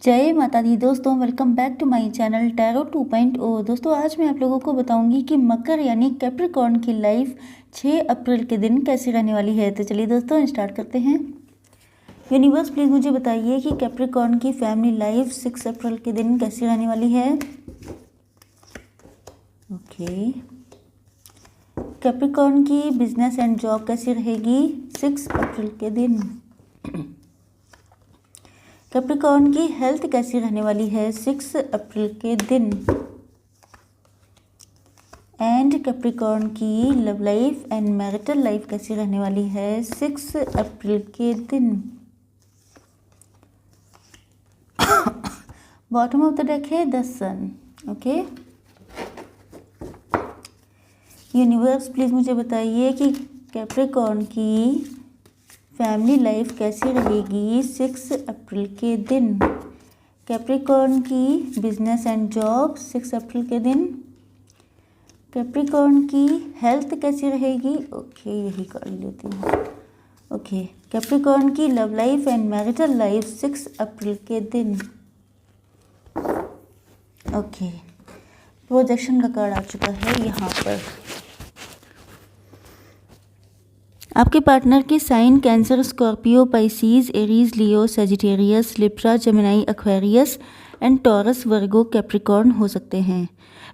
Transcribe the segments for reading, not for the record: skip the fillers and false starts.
जय माता दी दोस्तों, welcome back to my channel tarot 2.0। दोस्तों आज मैं आप लोगों को बताऊंगी कि मकर यानी कैप्रिकॉर्न की लाइफ 6 अप्रैल के दिन कैसी रहने वाली है। तो चलिए दोस्तों स्टार्ट करते हैं। यूनिवर्स प्लीज़ मुझे बताइए कि कैप्रिकॉर्न की फैमिली लाइफ 6 अप्रैल के दिन कैसी रहने वाली है। ओके, कैप्रिकॉर्न की बिजनेस एंड जॉब कैसी रहेगी 6 अप्रैल के दिन। कैप्रिकॉर्न की हेल्थ कैसी रहने वाली है 6 अप्रैल के दिन। एंड कैप्रिकॉर्न की love life and marital life कैसी रहने वाली है 6 अप्रैल के दिन। बॉटम ऑफ द डेक है the sun. Okay, universe please मुझे बताइए कि कैप्रिकॉर्न की फैमिली लाइफ कैसी रहेगी 6 अप्रैल के दिन। कैप्रिकॉर्न की बिजनेस एंड जॉब 6 अप्रैल के दिन। कैप्रिकॉर्न की हेल्थ कैसी रहेगी। ओके, यही कर लेती हूँ। ओके, कैप्रिकॉर्न की love life and marital life 6 अप्रैल के दिन। ओके, प्रोजेक्शन का कार्ड आ चुका है यहाँ पर। आपके पार्टनर के sign Cancer, Scorpio, Pisces, Aries, Leo, Sagittarius, Libra, Gemini, Aquarius and Taurus, Virgo, Capricorn हो सकते हैं।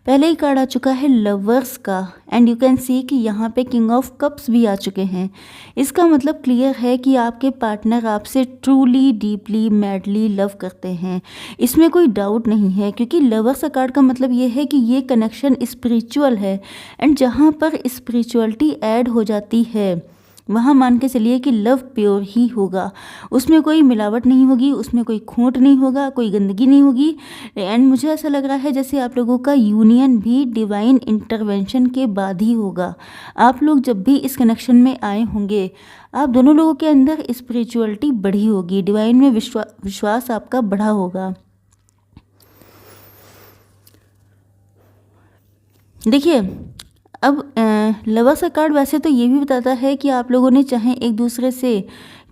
पहले ही कार्ड आ चुका है लवर्स का एंड यू कैन सी कि यहाँ पे किंग ऑफ कप्स भी आ चुके हैं। इसका मतलब क्लियर है कि आपके पार्टनर आपसे ट्रूली, डीपली, मैडली लव करते हैं। इसमें कोई डाउट नहीं है, क्योंकि लवर्स का कार्ड का मतलब ये है कि ये कनेक्शन स्पिरिचुअल है एंड जहाँ पर स्पिरिचुअलिटी ऐड हो जाती है वहाँ मान के चलिए कि लव प्योर ही होगा। उसमें कोई मिलावट नहीं होगी, उसमें कोई खोट नहीं होगा, कोई गंदगी नहीं होगी। एंड मुझे ऐसा लग रहा है जैसे आप लोगों का यूनियन भी डिवाइन इंटरवेंशन के बाद ही होगा। आप लोग जब भी इस कनेक्शन में आए होंगे, आप दोनों लोगों के अंदर स्पिरिचुअलिटी बढ़ी होगी, डिवाइन में विश्वास आपका बढ़ा होगा। देखिए, अब लवर्स का कार्ड वैसे तो ये भी बताता है कि आप लोगों ने चाहे एक दूसरे से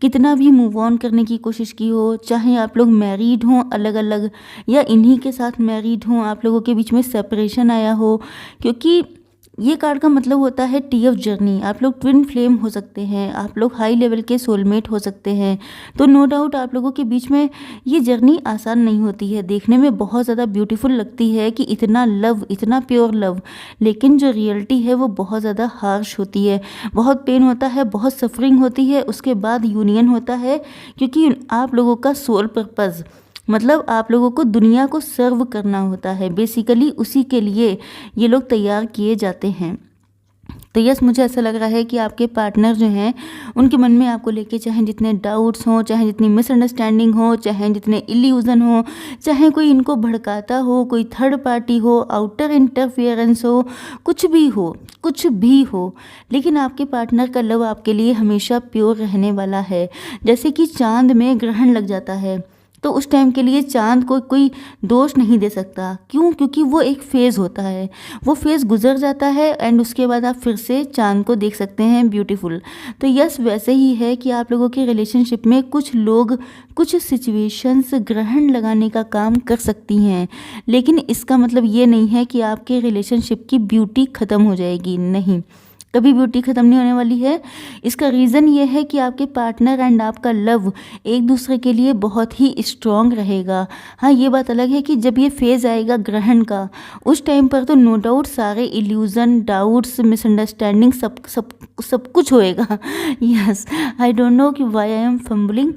कितना भी मूव ऑन करने की कोशिश की हो, चाहे आप लोग मैरिड हों अलग अलग या इन्हीं के साथ मैरिड हों, आप लोगों के बीच में सेपरेशन आया हो, क्योंकि ये कार्ड का मतलब होता है टी ऑफ जर्नी। आप लोग ट्विन फ्लेम हो सकते हैं, आप लोग हाई लेवल के सोलमेट हो सकते हैं। तो नो डाउट आप लोगों के बीच में ये जर्नी आसान नहीं होती है, देखने में बहुत ज़्यादा ब्यूटीफुल लगती है कि इतना लव, इतना प्योर लव, लेकिन जो रियलिटी है वो बहुत ज़्यादा हार्श होती है। बहुत पेन होता है, बहुत सफरिंग होती है, उसके बाद यूनियन होता है, क्योंकि आप लोगों का सोल पर्पज़ मतलब आप लोगों को दुनिया को सर्व करना होता है। बेसिकली उसी के लिए ये लोग तैयार किए जाते हैं। तो यस, मुझे ऐसा लग रहा है कि आपके पार्टनर जो हैं उनके मन में आपको लेके चाहे जितने डाउट्स हों, चाहे जितनी मिसअंडरस्टैंडिंग हो, चाहे जितने इल्यूजन हो, चाहे कोई इनको भड़काता हो, कोई थर्ड पार्टी हो, आउटर इंटरफियरेंस हो, कुछ भी हो, लेकिन आपके पार्टनर का लव आपके लिए हमेशा प्योर रहने वाला है। जैसे कि चांद में ग्रहण लग जाता है तो उस टाइम के लिए चांद को कोई दोष नहीं दे सकता। क्यों? क्योंकि वो एक फेज़ होता है, वो फेज़ गुजर जाता है एंड उसके बाद आप फिर से चांद को देख सकते हैं ब्यूटीफुल। तो यस, वैसे ही है कि आप लोगों के रिलेशनशिप में कुछ लोग, कुछ सिचुएशंस ग्रहण लगाने का काम कर सकती हैं, लेकिन इसका मतलब ये नहीं है कि आपके रिलेशनशिप की ब्यूटी ख़त्म हो जाएगी। नहीं, कभी ब्यूटी ख़त्म नहीं होने वाली है। इसका रीज़न ये है कि आपके पार्टनर एंड आपका लव एक दूसरे के लिए बहुत ही स्ट्रॉन्ग रहेगा। हाँ, ये बात अलग है कि जब ये फेज़ आएगा ग्रहण का, उस टाइम पर तो नो डाउट सारे इल्यूज़न, डाउट्स, मिसअंडरस्टैंडिंग सब कुछ होएगा। यस, आई डोंट नो कि वाई आई एम फंबलिंग,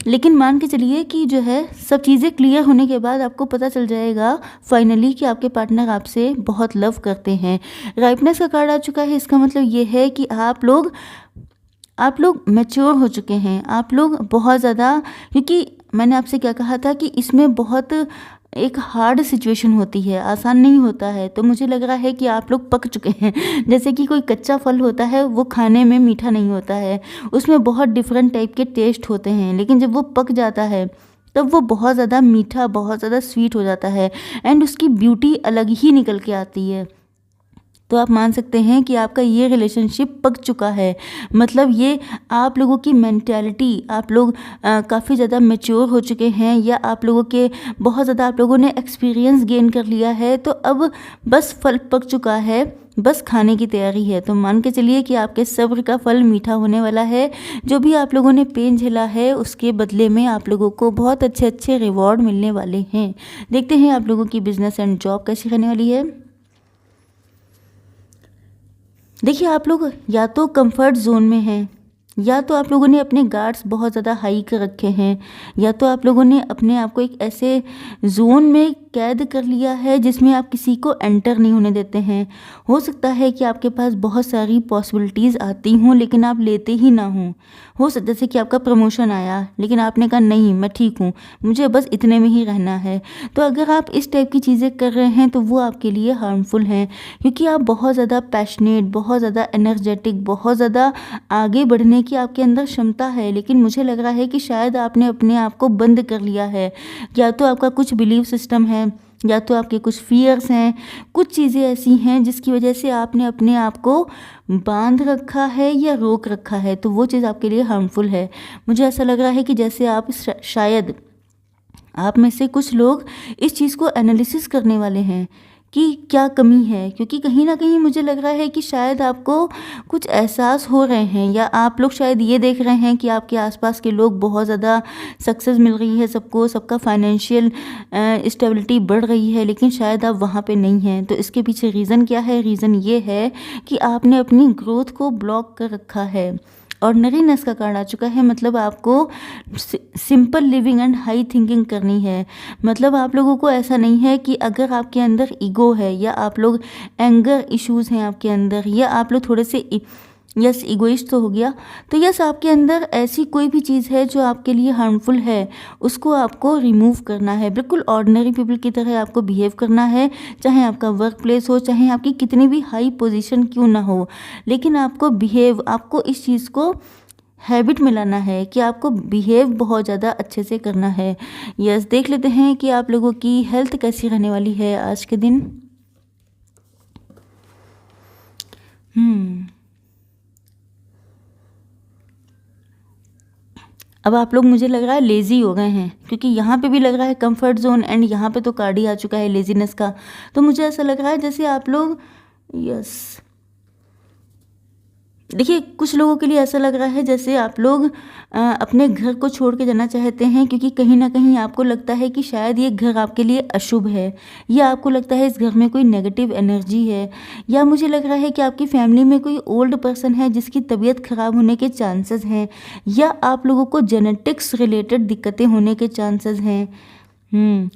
लेकिन मान के चलिए कि जो है सब चीज़ें क्लियर होने के बाद आपको पता चल जाएगा फाइनली कि आपके पार्टनर आपसे बहुत लव करते हैं। राइपनेस का कार्ड आ चुका है। इसका मतलब ये है कि आप लोग मैच्योर हो चुके हैं, आप लोग बहुत ज़्यादा, क्योंकि मैंने आपसे क्या कहा था कि इसमें बहुत एक हार्ड सिचुएशन होती है, आसान नहीं होता है। तो मुझे लग रहा है कि आप लोग पक चुके हैं। जैसे कि कोई कच्चा फल होता है, वो खाने में मीठा नहीं होता है, उसमें बहुत डिफरेंट टाइप के टेस्ट होते हैं, लेकिन जब वो पक जाता है तब वो बहुत ज़्यादा मीठा, बहुत ज़्यादा स्वीट हो जाता है एंड उसकी ब्यूटी अलग ही निकल के आती है। तो आप मान सकते हैं कि आपका ये रिलेशनशिप पक चुका है। मतलब ये आप लोगों की मेंटालिटी, आप लोग काफ़ी ज़्यादा मैच्योर हो चुके हैं, या आप लोगों के बहुत ज़्यादा आप लोगों ने एक्सपीरियंस गेन कर लिया है। तो अब बस फल पक चुका है, बस खाने की तैयारी है। तो मान के चलिए कि आपके सब्र का फल मीठा होने वाला है। जो भी आप लोगों ने पेन झेला है उसके बदले में आप लोगों को बहुत अच्छे अच्छे रिवॉर्ड मिलने वाले हैं। देखते हैं आप लोगों की बिजनेस एंड जॉब कैसी रहने वाली है। देखिए, आप लोग या तो कंफर्ट जोन में हैं, या तो आप लोगों ने अपने गार्ड्स बहुत ज़्यादा हाई कर रखे हैं, या तो आप लोगों ने अपने आप को एक ऐसे जोन में कैद कर लिया है जिसमें आप किसी को एंटर नहीं होने देते हैं। हो सकता है कि आपके पास बहुत सारी पॉसिबिलिटीज़ आती हों लेकिन आप लेते ही ना हों। हो सकता जैसे कि आपका प्रमोशन आया लेकिन आपने कहा नहीं, मैं ठीक हूँ, मुझे बस इतने में ही रहना है। तो अगर आप इस टाइप की चीज़ें कर रहे हैं तो वो आपके लिए हार्मफुल हैं, क्योंकि आप बहुत ज़्यादा पैशनेट, बहुत ज़्यादा एनर्जेटिक, बहुत ज़्यादा आगे बढ़ने की आपके अंदर क्षमता है, लेकिन मुझे लग रहा है कि शायद आपने अपने आप को बंद कर लिया है। या तो आपका कुछ बिलीव सिस्टम है, या तो आपके कुछ फियर्स हैं, कुछ चीज़ें ऐसी हैं जिसकी वजह से आपने अपने आप को बांध रखा है या रोक रखा है, तो वो चीज़ आपके लिए हार्मफुल है। मुझे ऐसा लग रहा है कि जैसे आप शायद आप में से कुछ लोग इस चीज़ को एनालिसिस करने वाले हैं कि क्या कमी है, क्योंकि कहीं ना कहीं मुझे लग रहा है कि शायद आपको कुछ एहसास हो रहे हैं, या आप लोग शायद ये देख रहे हैं कि आपके आसपास के लोग बहुत ज़्यादा सक्सेस मिल रही है सबको, सबका फाइनेंशियल स्टेबिलिटी बढ़ रही है, लेकिन शायद आप वहाँ पे नहीं हैं। तो इसके पीछे रीज़न क्या है? रीज़न ये है कि आपने अपनी ग्रोथ को ब्लॉक कर रखा है। ऑर्डनरीनेस का कार्ड आ चुका है, मतलब आपको simple living and high thinking करनी है। मतलब आप लोगों को ऐसा नहीं है कि अगर आपके अंदर ईगो है, या आप लोग एंगर इश्यूज़ हैं आपके अंदर, या आप लोग थोड़े से यस इगोइस्ट तो हो गया, तो यस आपके अंदर ऐसी कोई भी चीज़ है जो आपके लिए हार्मफुल है, उसको आपको रिमूव करना है। बिल्कुल ऑर्डिनरी पीपल की तरह आपको बिहेव करना है, चाहे आपका वर्क प्लेस हो, चाहे आपकी कितनी भी हाई पोजीशन क्यों ना हो, लेकिन आपको इस चीज़ को हैबिट में लाना है कि आपको बिहेव बहुत ज़्यादा अच्छे से करना है। यस, देख लेते हैं कि आप लोगों की हेल्थ कैसी रहने वाली है आज के दिन। अब आप लोग, मुझे लग रहा है, लेज़ी हो गए हैं, क्योंकि यहाँ पे भी लग रहा है कंफर्ट जोन, एंड यहाँ पे तो कार्ड ही आ चुका है लेज़ीनेस का। तो मुझे ऐसा लग रहा है जैसे आप लोग, यस, देखिए, कुछ लोगों के लिए ऐसा लग रहा है जैसे आप लोग अपने घर को छोड़ के जाना चाहते हैं, क्योंकि कहीं ना कहीं आपको लगता है कि शायद ये घर आपके लिए अशुभ है, या आपको लगता है इस घर में कोई नेगेटिव एनर्जी है, या मुझे लग रहा है कि आपकी फैमिली में कोई ओल्ड पर्सन है जिसकी तबीयत खराब होने के चांसेस हैं, या आप लोगों को जेनेटिक्स रिलेटेड दिक्कतें होने के चांसेस हैं।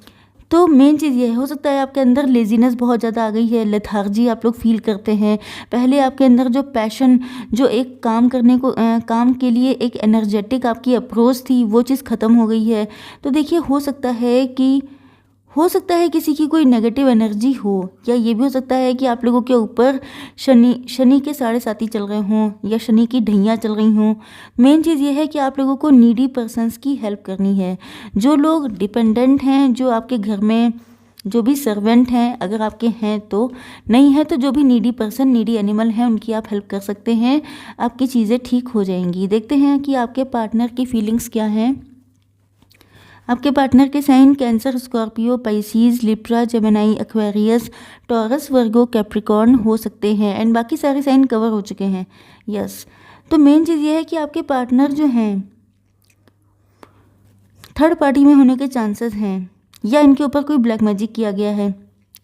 तो मेन चीज़ ये हो सकता है आपके अंदर लेजीनेस बहुत ज़्यादा आ गई है, लेथार्जी आप लोग फील करते हैं। पहले आपके अंदर जो पैशन, जो एक काम करने को काम के लिए एक एनर्जेटिक आपकी अप्रोच थी, वो चीज़ ख़त्म हो गई है। तो देखिए, हो सकता है किसी की कोई नेगेटिव एनर्जी हो, या ये भी हो सकता है कि आप लोगों के ऊपर शनि के साढ़े साथी चल रहे हों, या शनि की ढैयाँ चल रही हों। मेन चीज़ ये है कि आप लोगों को नीडी पर्सन्स की हेल्प करनी है। जो लोग डिपेंडेंट हैं, जो आपके घर में जो भी सर्वेंट हैं, अगर आपके हैं तो, नहीं है तो जो भी नीडी पर्सन, नीडी एनिमल हैं, उनकी आप हेल्प कर सकते हैं। आपकी चीज़ें ठीक हो जाएंगी। देखते हैं कि आपके पार्टनर की फीलिंग्स क्या हैं। आपके पार्टनर के sign Cancer, Scorpio, Pisces, Libra, Gemini, Aquarius, Taurus, Virgo, Capricorn हो सकते हैं, एंड बाकी सारे साइन कवर हो चुके हैं। यस, तो मेन चीज़ ये है कि आपके पार्टनर जो हैं थर्ड पार्टी में होने के चांसेस हैं, या इनके ऊपर कोई ब्लैक मैजिक किया गया है,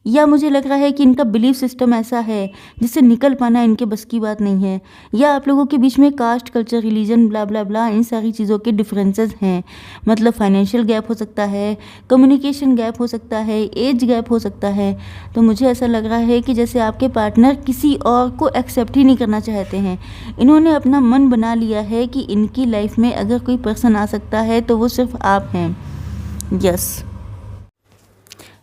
या मुझे लग रहा है कि इनका बिलीफ सिस्टम ऐसा है जिससे निकल पाना इनके बस की बात नहीं है, या आप लोगों के बीच में कास्ट, कल्चर, रिलीजन, ब्ला ब्ला ब्ला, इन सारी चीज़ों के डिफरेंसेस हैं। मतलब फाइनेंशियल गैप हो सकता है, कम्युनिकेशन गैप हो सकता है, एज गैप हो सकता है। तो मुझे ऐसा लग रहा है कि जैसे आपके पार्टनर किसी और को एक्सेप्ट ही नहीं करना चाहते हैं। इन्होंने अपना मन बना लिया है कि इनकी लाइफ में अगर कोई पर्सन आ सकता है तो वो सिर्फ आप हैं।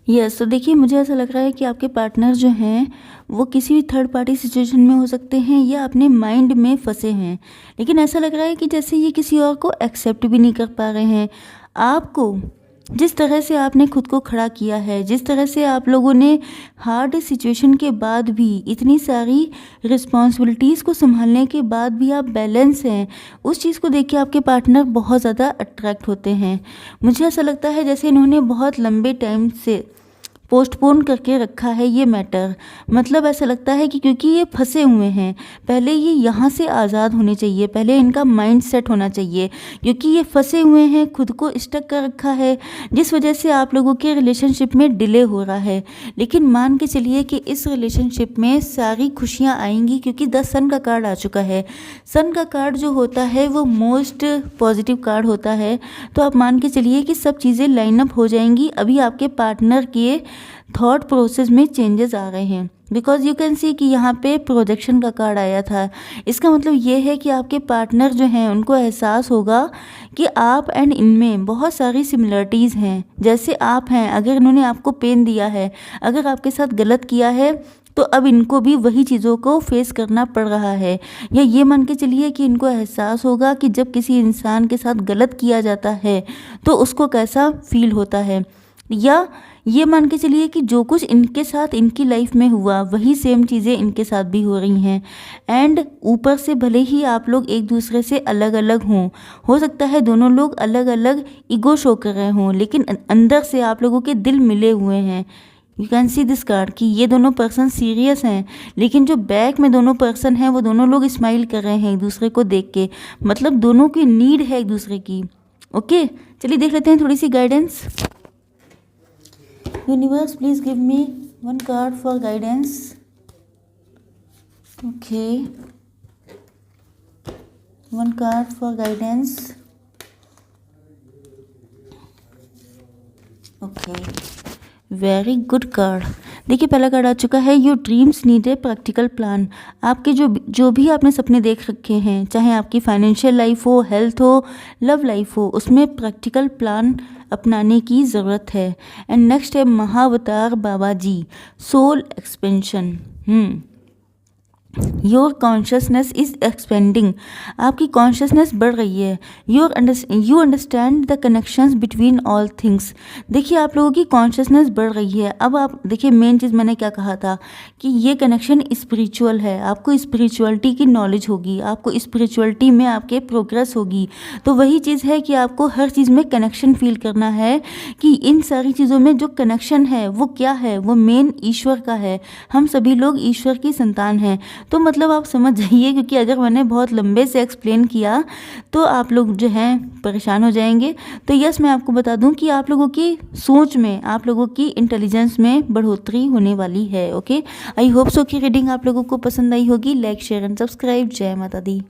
यस, तो देखिए, मुझे ऐसा लग रहा है कि आपके पार्टनर जो हैं वो किसी भी थर्ड पार्टी सिचुएशन में हो सकते हैं, या अपने माइंड में फंसे हैं, लेकिन ऐसा लग रहा है कि जैसे ये किसी और को एक्सेप्ट भी नहीं कर पा रहे हैं। आपको जिस तरह से आपने खुद को खड़ा किया है, जिस तरह से आप लोगों ने हार्ड सिचुएशन के बाद भी, इतनी सारी रिस्पॉन्सिबिलिटीज़ को संभालने के बाद भी आप बैलेंस हैं, उस चीज़ को देख के आपके पार्टनर बहुत ज़्यादा अट्रैक्ट होते हैं। मुझे ऐसा लगता है जैसे इन्होंने बहुत लंबे टाइम से पोस्टपोन करके रखा है ये मैटर। मतलब ऐसा लगता है कि क्योंकि ये फंसे हुए हैं, पहले ये यहाँ से आज़ाद होने चाहिए, पहले इनका माइंड सेट होना चाहिए, क्योंकि ये फंसे हुए हैं, खुद को स्टक कर रखा है, जिस वजह से आप लोगों के रिलेशनशिप में डिले हो रहा है। लेकिन मान के चलिए कि इस रिलेशनशिप में सारी खुशियाँ आएंगी, क्योंकि द सन का कार्ड आ चुका है। सन का कार्ड जो होता है वो मोस्ट पॉजिटिव कार्ड होता है। तो आप मान के चलिए कि सब चीज़ें लाइन अप हो जाएंगी। अभी आपके पार्टनर के थॉट प्रोसेस में चेंजेस आ रहे हैं, बिकॉज यू कैन सी कि यहाँ पे प्रोजेक्शन का कार्ड आया था। इसका मतलब ये है कि आपके पार्टनर जो हैं उनको एहसास होगा कि आप एंड इनमें बहुत सारी सिमिलरिटीज़ हैं। जैसे आप हैं, अगर इन्होंने आपको पेन दिया है, अगर आपके साथ गलत किया है, तो अब इनको भी वही चीज़ों को फेस करना पड़ रहा है। या ये मान के चलिए कि इनको एहसास होगा कि जब किसी इंसान के साथ गलत किया जाता है तो उसको कैसा फील होता है। या ये मान के चलिए कि जो कुछ इनके साथ इनकी लाइफ में हुआ वही सेम चीज़ें इनके साथ भी हो रही हैं। एंड ऊपर से भले ही आप लोग एक दूसरे से अलग अलग हों, हो सकता है दोनों लोग अलग अलग ईगो शो कर रहे हों, लेकिन अंदर से आप लोगों के दिल मिले हुए हैं। You can see this card कि ये दोनों पर्सन सीरियस हैं, लेकिन जो बैक में दोनों पर्सन हैं वो दोनों लोग स्माइल कर रहे हैं एक दूसरे को देख के। मतलब दोनों की नीड है एक दूसरे की। ओके, चलिए देख लेते हैं थोड़ी सी guidance. Universe, please give me one card for guidance. Okay, one card for guidance. Okay, very good card. देखिए पहला कार्ड आ चुका है, your dreams need a practical plan. आपके जो भी आपने सपने देख रखे हैं, चाहे आपकी फाइनेंशियल लाइफ हो, हेल्थ हो, लव लाइफ हो, उसमें प्रैक्टिकल प्लान अपनाने की ज़रूरत है। एंड नेक्स्ट है Mahavatar Baba ji, soul expansion. Your consciousness is expanding. आपकी कॉन्शियसनेस बढ़ रही है। You understand the connections between all things. देखिए आप लोगों की कॉन्शियसनेस बढ़ रही है। अब आप देखिए मेन चीज़ मैंने क्या कहा था कि ये कनेक्शन स्पिरिचुअल है। आपको स्पिरिचुअलिटी की नॉलेज होगी, आपको स्पिरिचुअलिटी में आपके प्रोग्रेस होगी। तो वही चीज़ है कि आपको हर चीज़ में कनेक्शन फील करना है कि इन सारी चीज़ों में जो कनेक्शन है वो क्या है, वो मेन ईश्वर का है। हम सभी लोग ईश्वर की संतान हैं। तो मतलब आप समझ जाइए, क्योंकि अगर मैंने बहुत लंबे से एक्सप्लेन किया तो आप लोग जो हैं परेशान हो जाएंगे। तो यस, मैं आपको बता दूं कि आप लोगों की सोच में, आप लोगों की इंटेलिजेंस में बढ़ोतरी होने वाली है। ओके, आई होप सो कि रीडिंग आप लोगों को पसंद आई होगी। Like, share and subscribe. जय माता दी।